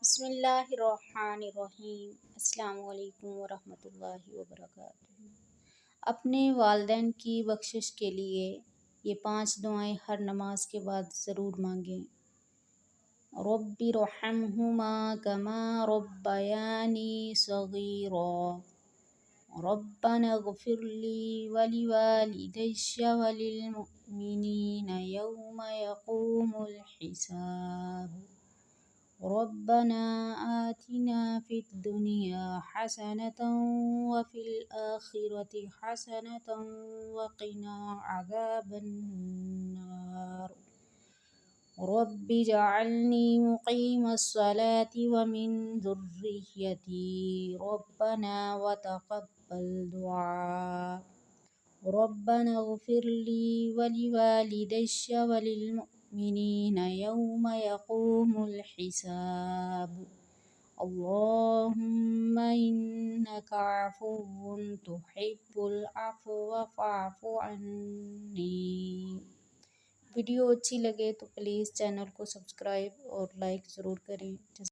बिस्मिल्लाहिर्रहमानिर्रहीम। अस्सलामु अलैकुम वरहमतुल्लाहि वबरकातुहू। अपने वालिदैन की बख्शिश के लिए ये 5 दुआएं हर नमाज के बाद ज़रूर मांगें। रब्बिरहम्हुमा कमा रब्बयानी सगीरा। रब्बनाग़फ़िरली वलिवालिदैया वलिलमुमिनीना यौमा यक़ूमुल हिसाब। रब्बना आतिना फ़िद्दुनिया हसनतन वफ़िल आखिरति हसनतन वक़िना अज़ाबन्नार। रब्बिजअल्नी मुक़ीमस्सलाति वमिन ज़ुर्रिय्यती रब्बना वतक़ब्बल दुआ। रब्बनाग़फ़िरली वलिवालिदैया वलिलमुमिनीना यौमा यक़ूमुल हिसाब। अल्लाहुम्मा इन्नका अफ़ुव्वुन तुहिब्बुल अफ़्व फ़अफ़ु अन्नी। वीडियो अच्छी लगे तो प्लीज़ चैनल को सब्सक्राइब और लाइक ज़रूर करें।